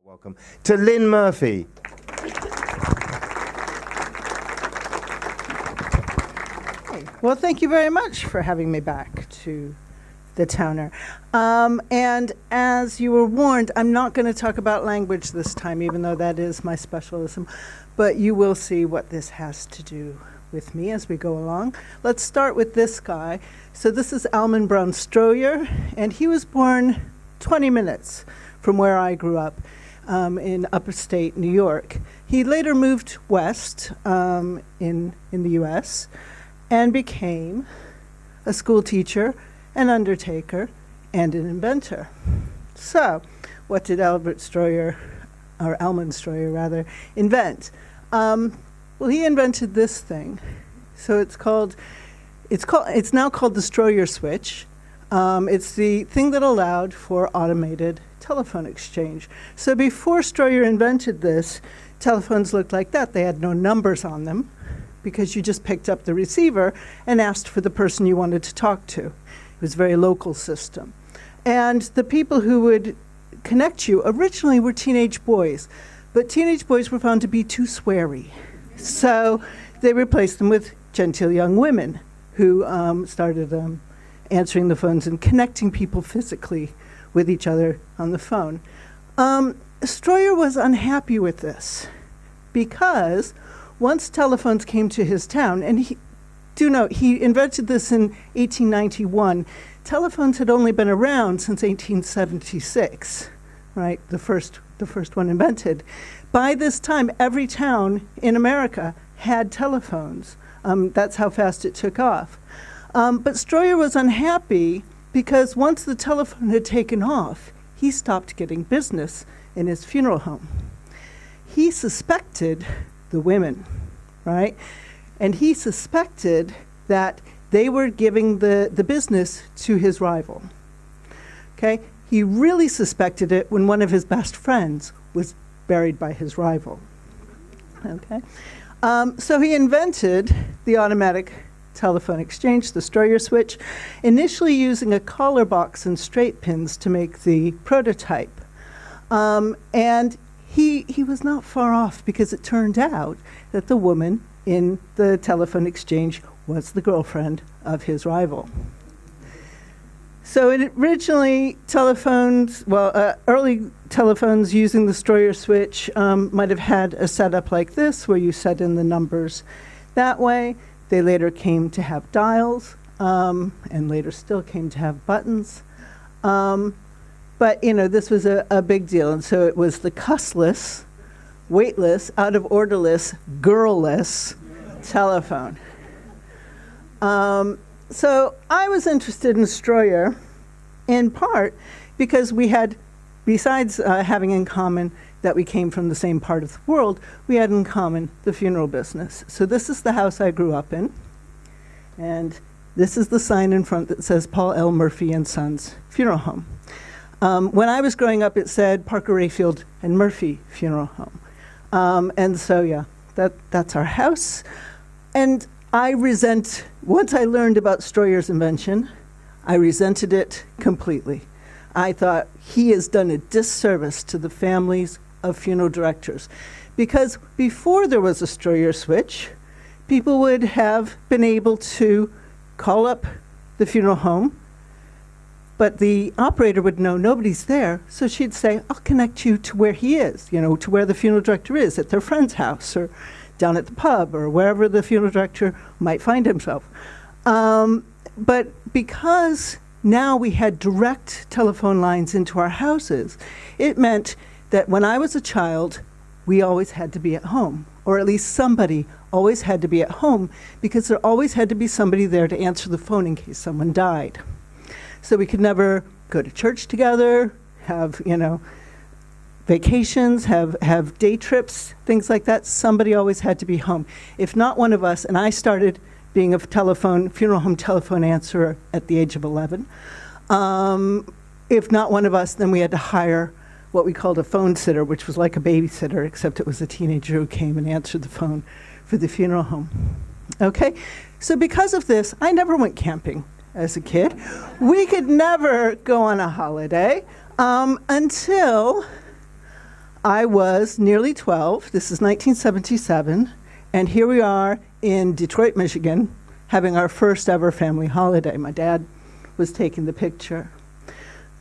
Welcome to Lynne Murphy. Well, thank you very much for having me back to the Towner. And as you were warned, I'm not going to talk about language this time, even though that is my specialism. But you will see what this has to do with me as we go along. Let's start with this guy. So this is Almond Brown Stroyer, and he was born 20 minutes from where I grew up in upstate New York. He later moved west in the U.S., and became a school teacher, an undertaker, and an inventor. So, what did Almond Stroyer invent? Well, he invented this thing. So it's now called the Stroyer switch. It's the thing that allowed for automated telephone exchange. So before Stroyer invented this, telephones looked like that. They had no numbers on them, because you just picked up the receiver and asked for the person you wanted to talk to. It was a very local system. And the people who would connect you originally were teenage boys, but teenage boys were found to be too sweary. So they replaced them with genteel young women who started answering the phones and connecting people physically with each other on the phone. Stroyer was unhappy with this because once telephones came to his town, and he invented this in 1891. Telephones had only been around since 1876, right? The first one invented. By this time, every town in America had telephones. That's how fast it took off. But Stroyer was unhappy because once the telephone had taken off, he stopped getting business in his funeral home. He suspected the women, right? And he suspected that they were giving the business to his rival. Okay? He really suspected it when one of his best friends was buried by his rival. Okay? So he invented the automatic telephone exchange, the Stroyer switch, initially using a collar box and straight pins to make the prototype. And he was not far off, because it turned out that the woman in the telephone exchange was the girlfriend of his rival. So early telephones using the Stroyer switch might have had a setup like this, where you set in the numbers that way. They later came to have dials, and later still came to have buttons. But, this was a big deal. And so it was the cussless, weightless, out-of-orderless, girl-less telephone. So I was interested in Stroyer in part because we had, besides having in common that we came from the same part of the world, we had in common the funeral business. So this is the house I grew up in. And this is the sign in front that says Paul L. Murphy and Sons Funeral Home. When I was growing up, it said Parker Rayfield and Murphy Funeral Home. And so, yeah, that's our house. And once I learned about Stroyer's invention, I resented it completely. I thought he has done a disservice to the families of funeral directors. Because before there was a Stroyer switch, people would have been able to call up the funeral home, but the operator would know nobody's there, so she'd say, I'll connect you to where he is, to where the funeral director is, at their friend's house, or down at the pub, or wherever the funeral director might find himself. But because now we had direct telephone lines into our houses, it meant that when I was a child, we always had to be at home, or at least somebody always had to be at home, because there always had to be somebody there to answer the phone in case someone died. So we could never go to church together, have, vacations, have day trips, things like that. Somebody always had to be home. If not one of us, and I started being a funeral home telephone answerer at the age of 11. If not one of us, then we had to hire what we called a phone sitter, which was like a babysitter, except it was a teenager who came and answered the phone for the funeral home. Okay? So because of this, I never went camping as a kid. We could never go on a holiday until I was nearly 12. This is 1977. And here we are in Detroit, Michigan, having our first ever family holiday. My dad was taking the picture.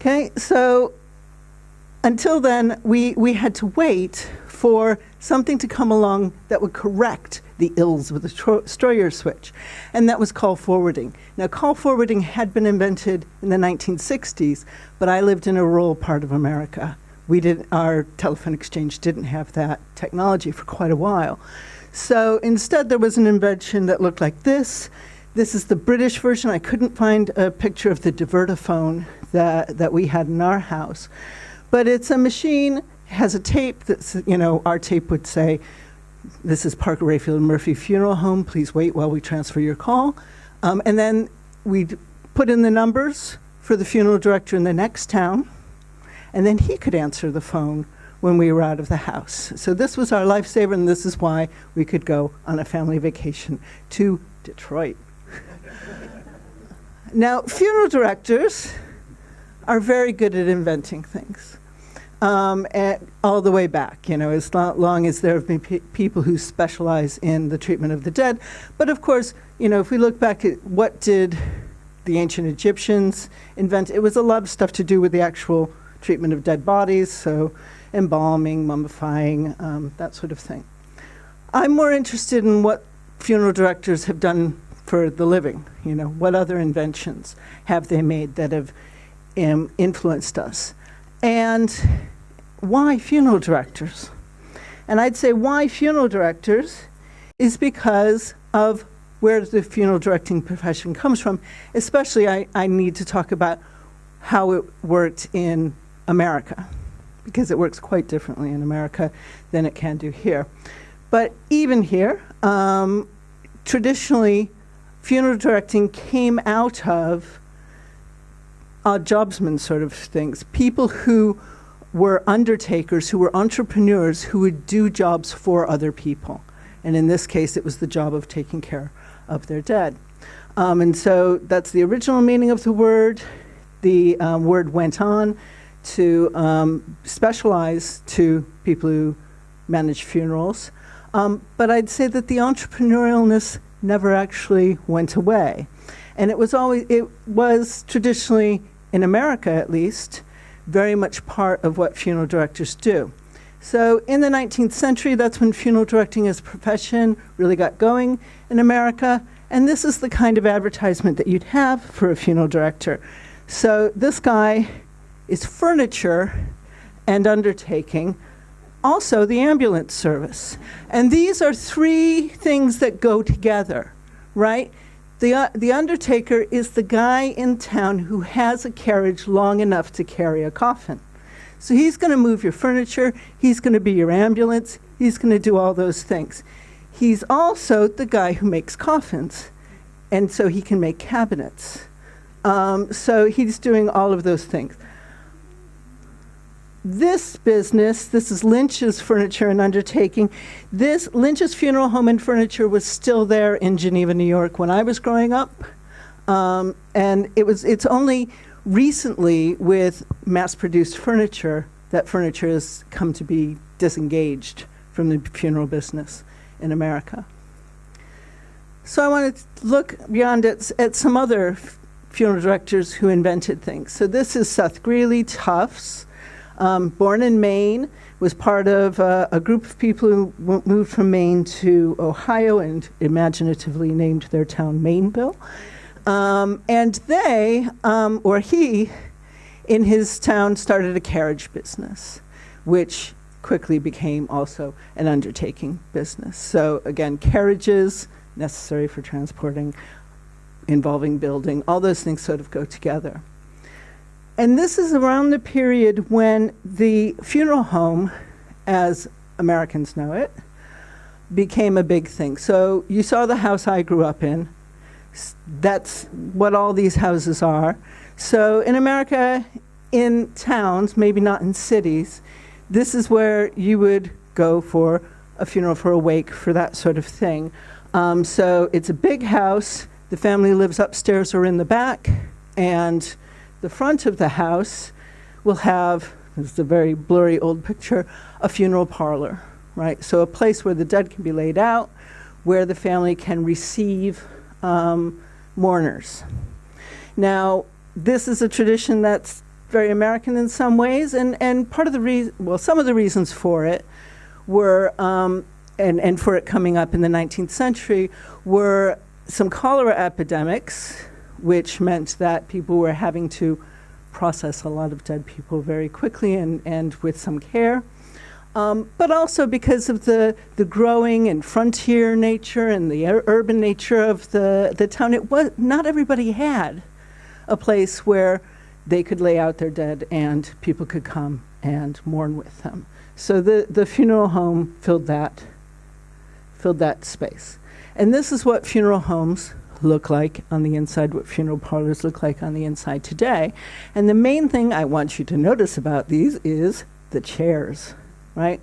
Okay, so until then, we had to wait for something to come along that would correct the ills with the destroyer switch, and that was call forwarding. Now, call forwarding had been invented in the 1960s, but I lived in a rural part of America. Our telephone exchange didn't have that technology for quite a while. So instead, there was an invention that looked like this. This is the British version. I couldn't find a picture of the divertophone that we had in our house. But it's a machine, has a tape that's, our tape would say, "This is Parker Rayfield Murphy Funeral Home. Please wait while we transfer your call." And then we'd put in the numbers for the funeral director in the next town, and then he could answer the phone when we were out of the house. So this was our lifesaver, and this is why we could go on a family vacation to Detroit. Now, funeral directors are very good at inventing things. All the way back, as long as there have been people who specialize in the treatment of the dead. But of course, if we look back at what did the ancient Egyptians invent, it was a lot of stuff to do with the actual treatment of dead bodies, so embalming, mummifying, that sort of thing. I'm more interested in what funeral directors have done for the living. What other inventions have they made that have influenced us? And why funeral directors? And I'd say why funeral directors is because of where the funeral directing profession comes from. Especially, I need to talk about how it worked in America, because it works quite differently in America than it can do here. But even here, traditionally, funeral directing came out of odd jobsmen sort of things, people who were undertakers, who were entrepreneurs, who would do jobs for other people. And in this case, it was the job of taking care of their dead. And so that's the original meaning of the word. The word went on to specialize to people who manage funerals. But I'd say that the entrepreneurialness never actually went away. And it was traditionally, in America at least, very much part of what funeral directors do. So in the 19th century, that's when funeral directing as a profession really got going in America. And this is the kind of advertisement that you'd have for a funeral director. So this guy is furniture and undertaking, also the ambulance service. And these are three things that go together, right? The undertaker is the guy in town who has a carriage long enough to carry a coffin. So he's going to move your furniture, he's going to be your ambulance, he's going to do all those things. He's also the guy who makes coffins, and so he can make cabinets. So he's doing all of those things. This business, this is Lynch's Furniture and Undertaking. Lynch's Funeral Home and Furniture was still there in Geneva, New York when I was growing up. And it's only recently with mass-produced furniture that furniture has come to be disengaged from the funeral business in America. So I wanted to look beyond at some other funeral directors who invented things. So this is Seth Greeley, Tufts. Born in Maine, was part of a group of people who moved from Maine to Ohio and imaginatively named their town Maineville. And he, in his town, started a carriage business, which quickly became also an undertaking business. So again, carriages necessary for transporting, involving building, all those things sort of go together. And this is around the period when the funeral home, as Americans know it, became a big thing. So you saw the house I grew up in. That's what all these houses are. So in America, in towns, maybe not in cities, this is where you would go for a funeral, for a wake, for that sort of thing. So it's a big house. The family lives upstairs or in the back, and the front of the house will have this is a very blurry old picture, a funeral parlor, right? So a place where the dead can be laid out, where the family can receive mourners. Now, this is a tradition that's very American in some ways, and part of the reason, well, some of the reasons for it were, and for it coming up in the 19th century, were some cholera epidemics, which meant that people were having to process a lot of dead people very quickly and with some care. But also because of the growing and frontier nature and the urban nature of the town, not everybody had a place where they could lay out their dead and people could come and mourn with them. So the funeral home filled that space. And this is what funeral homes look like on the inside, what funeral parlors look like on the inside today. And the main thing I want you to notice about these is the chairs, right?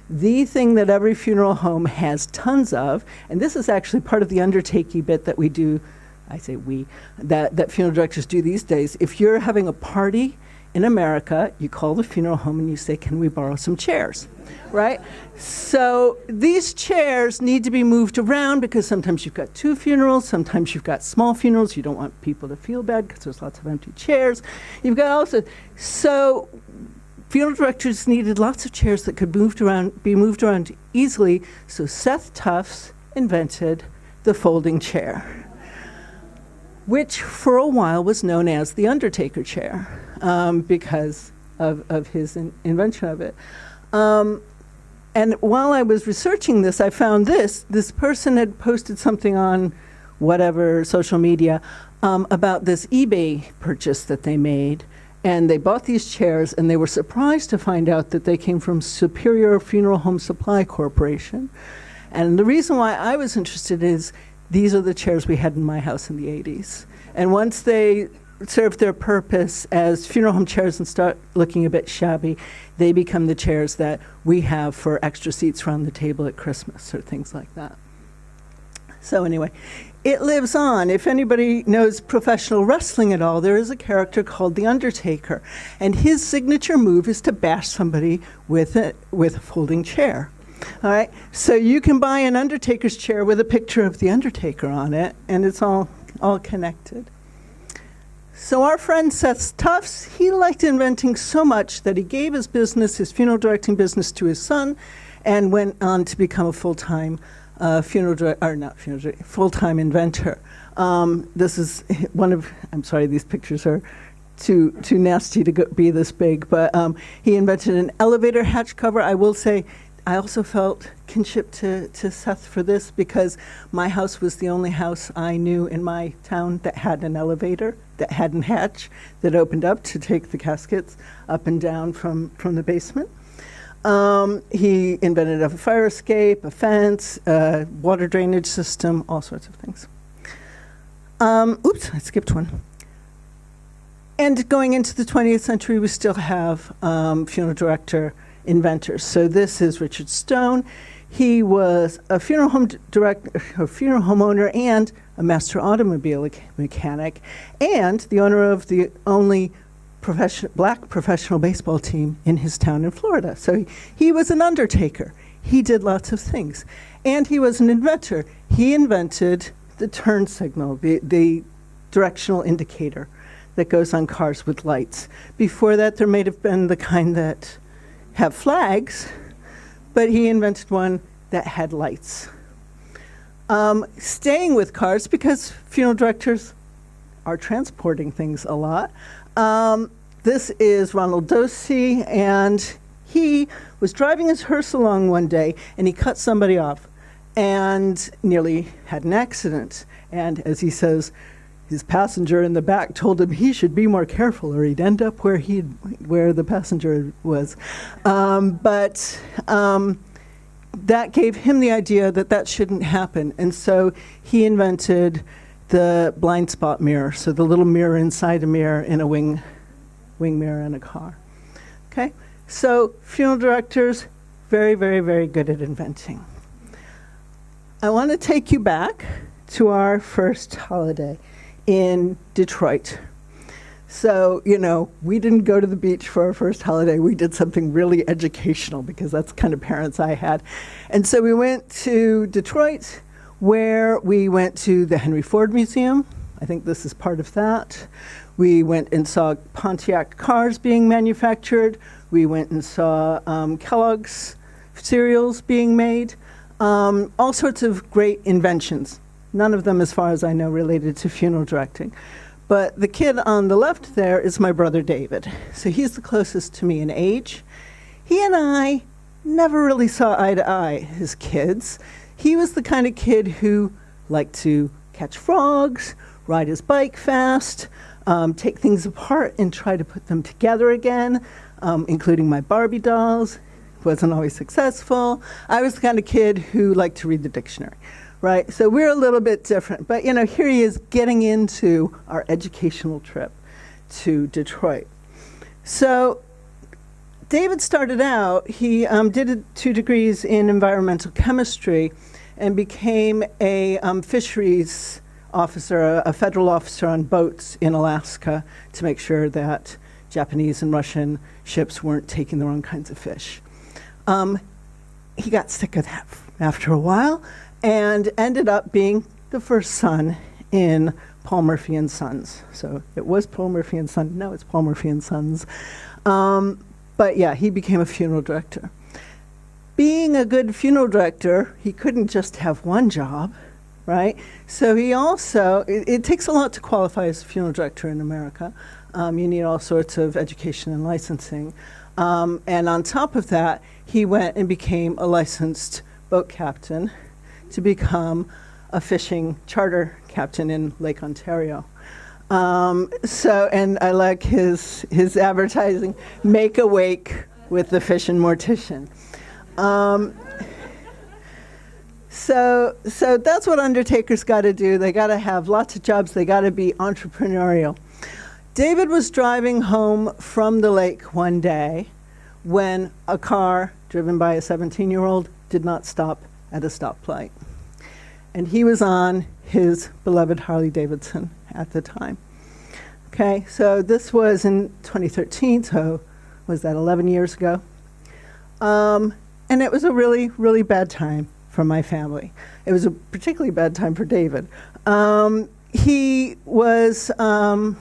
The thing that every funeral home has tons of, and this is actually part of the undertaking bit that we do, I say we, that funeral directors do these days. If you're having a party in America, you call the funeral home and you say, can we borrow some chairs, right? So these chairs need to be moved around because sometimes you've got two funerals, sometimes you've got small funerals. You don't want people to feel bad because there's lots of empty chairs. You've got also, so funeral directors needed lots of chairs that could be moved around easily. So Seth Tufts invented the folding chair, which for a while was known as the Undertaker chair because of his invention of it. And while I was researching this, I found this person had posted something on whatever social media about this eBay purchase that they made. And they bought these chairs, and they were surprised to find out that they came from Superior Funeral Home Supply Corporation. And the reason why I was interested is these are the chairs we had in my house in the 80s. And once they served their purpose as funeral home chairs and start looking a bit shabby, they become the chairs that we have for extra seats around the table at Christmas or things like that. So anyway, it lives on. If anybody knows professional wrestling at all, there is a character called the Undertaker, and his signature move is to bash somebody with a folding chair. All right, so you can buy an Undertaker's chair with a picture of the Undertaker on it, and it's all connected. So our friend Seth Tufts, he liked inventing so much that he gave his funeral directing business, to his son, and went on to become a full-time full-time inventor. This is one of, I'm sorry, these pictures are too nasty to be this big, but he invented an elevator hatch cover. I will say, I also felt kinship to Seth for this because my house was the only house I knew in my town that had an elevator, that had a hatch that opened up to take the caskets up and down from the basement. He invented a fire escape, a fence, a water drainage system, all sorts of things. Oops, I skipped one. And going into the 20th century, we still have funeral director inventors. So this is Richard Stone. He was a funeral home a funeral home owner and a master automobile mechanic, and the owner of the only black professional baseball team in his town in Florida. So he was an undertaker. He did lots of things. And he was an inventor. He invented the turn signal, the directional indicator that goes on cars with lights. Before that, there may have been the kind that have flags, but he invented one that had lights. Staying with cars, because funeral directors are transporting things a lot. This is Ronald Dosey, and he was driving his hearse along one day, and he cut somebody off and nearly had an accident. And as he says, his passenger in the back told him he should be more careful or he'd end up where the passenger was. But that gave him the idea that shouldn't happen. And so he invented the blind spot mirror, so the little mirror inside a mirror in a wing mirror in a car. Okay, so funeral directors, very, very, very good at inventing. I want to take you back to our first holiday in Detroit. So, we didn't go to the beach for our first holiday. We did something really educational because that's the kind of parents I had. And so we went to Detroit, where we went to the Henry Ford Museum. I think this is part of that. We went and saw Pontiac cars being manufactured. We went and saw Kellogg's cereals being made. All sorts of great inventions. None of them, as far as I know, related to funeral directing. But the kid on the left there is my brother David. So he's the closest to me in age. He and I never really saw eye to eye as kids. He was the kind of kid who liked to catch frogs, ride his bike fast, take things apart and try to put them together again, including my Barbie dolls. Wasn't always successful. I was the kind of kid who liked to read the dictionary. Right, so we're a little bit different. But, here he is getting into our educational trip to Detroit. So David started out, he did 2 degrees in environmental chemistry and became a fisheries officer, a federal officer on boats in Alaska to make sure that Japanese and Russian ships weren't taking the wrong kinds of fish. He got sick of that after a while, and ended up being the first son in Paul Murphy and Sons. So it was Paul Murphy and Sons. Now it's Paul Murphy and Sons. But yeah, he became a funeral director. Being a good funeral director, he couldn't just have one job, right? So he also, it takes a lot to qualify as a funeral director in America. You need all sorts of education and licensing. And on top of that, he went and became a licensed boat captain to become a fishing charter captain in Lake Ontario. And I like his advertising, make a wake with the fish and mortician. So that's what Undertakers got to do. They got to have lots of jobs. They got to be entrepreneurial. David was driving home from the lake one day when a car driven by a 17-year-old did not stop at a stoplight. And he was on his beloved Harley Davidson at the time. Okay, so this was in 2013, so was that 11 years ago? And it was a really, really bad time for my family. It was a particularly bad time for David. He was, at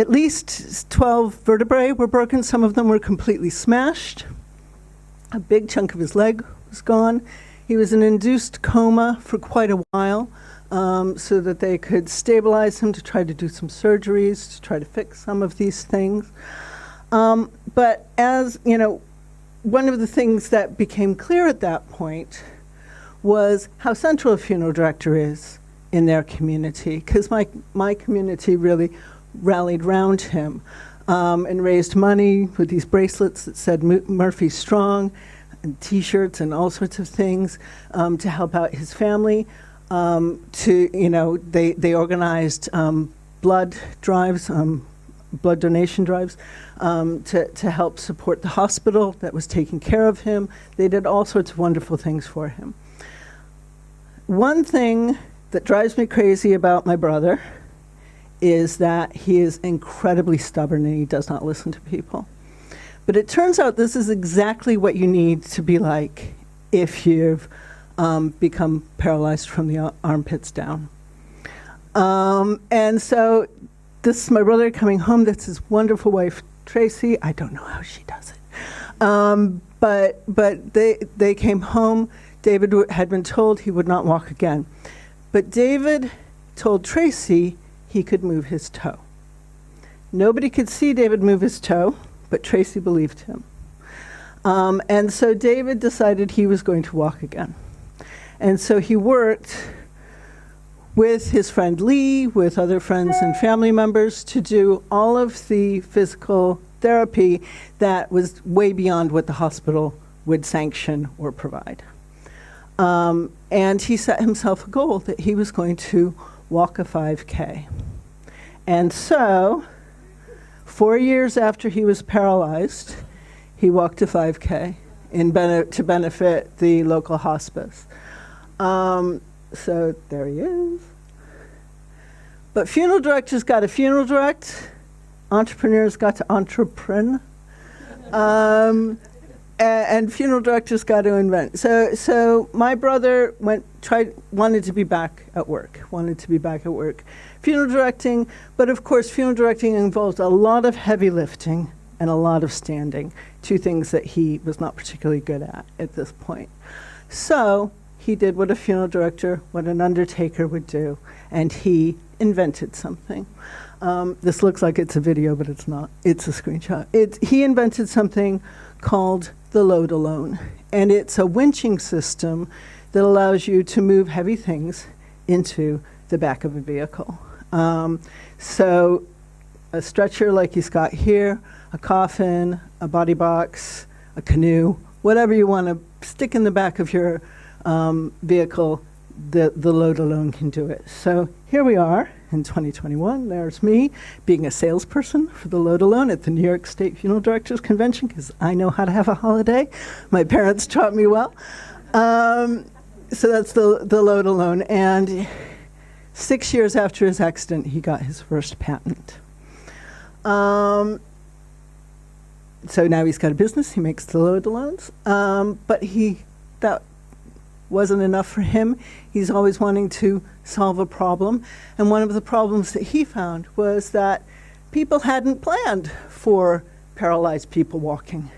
least 12 vertebrae were broken. Some of them were completely smashed. A big chunk of his leg was gone. He was in induced coma for quite a while, so that they could stabilize him to try to do some surgeries, to try to fix some of these things. But as, one of the things that became clear at that point was how central a funeral director is in their community, because my community really rallied round him and raised money with these bracelets that said Murphy Strong, and T-shirts and all sorts of things to help out his family. They organized blood drives, blood donation drives to help support the hospital that was taking care of him. They did all sorts of wonderful things for him. One thing that drives me crazy about my brother is that he is incredibly stubborn and he does not listen to people. But it turns out this is exactly what you need to be like if you've become paralyzed from the armpits down. And so this is my brother coming home. That's his wonderful wife, Tracy. I don't know how she does it. But they came home. David had been told he would not walk again. But David told Tracy he could move his toe. Nobody could see David move his toe, but Tracy believed him. And so David decided he was going to walk again. And so he worked with his friend Lee, with other friends and family members, to do all of the physical therapy that was way beyond what the hospital would sanction or provide. And he set himself a goal that he was going to walk a 5K. And so, 4 years after he was paralyzed, he walked a 5K to benefit the local hospice. So there he is. But funeral directors got to funeral direct, entrepreneurs got to entrepreneur, and funeral directors got to invent. So my brother wanted to be back at work, funeral directing, but of course funeral directing involved a lot of heavy lifting and a lot of standing, two things that he was not particularly good at this point. So he did what a funeral director, what an undertaker would do, and he invented something. This looks like it's a video, but it's not. It's a screenshot. He invented something called the load alone, and it's a winching system that allows you to move heavy things into the back of a vehicle. So a stretcher like he's got here, a coffin, a body box, a canoe, whatever you want to stick in the back of your vehicle, the load alone can do it. So here we are in 2021. There's me being a salesperson for the load alone at the New York State Funeral Directors Convention, because I know how to have a holiday. My parents taught me well. So that's the load alone. And 6 years after his accident, he got his first patent. So now he's got a business. He makes the load alones. But that wasn't enough for him. He's always wanting to solve a problem. And one of the problems that he found was that people hadn't planned for paralyzed people walking.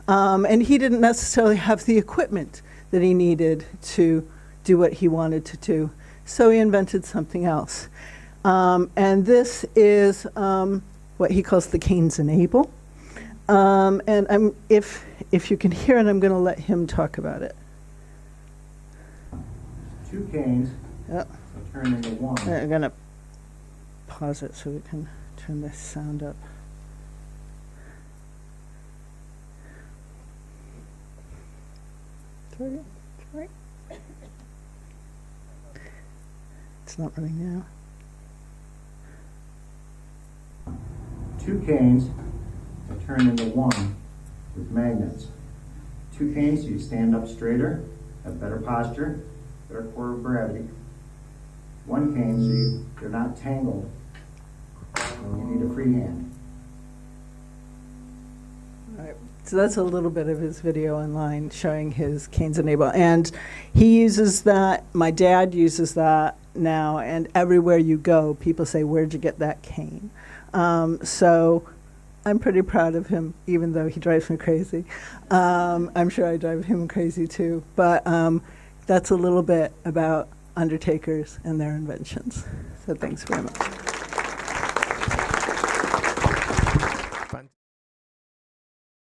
And he didn't necessarily have the equipment that he needed to do what he wanted to do. So he invented something else. And this is what he calls the canes enable. And if you can hear it, I'm going to let him talk about it. Two canes Yep. turn into one. I'm going to pause it so we can turn this sound up. Sorry. It's not running now. Two canes that turn into one with magnets. Two canes, so you stand up straighter, have better posture, better core of gravity. One cane, so you're not tangled, and you need a free hand. All right. So that's a little bit of his video online showing his canes enable. And he uses that, my dad uses that now, and everywhere you go, people say, "Where'd you get that cane?" So I'm pretty proud of him, even though he drives me crazy. I'm sure I drive him crazy too. But that's a little bit about Undertakers and their inventions. So thanks very much.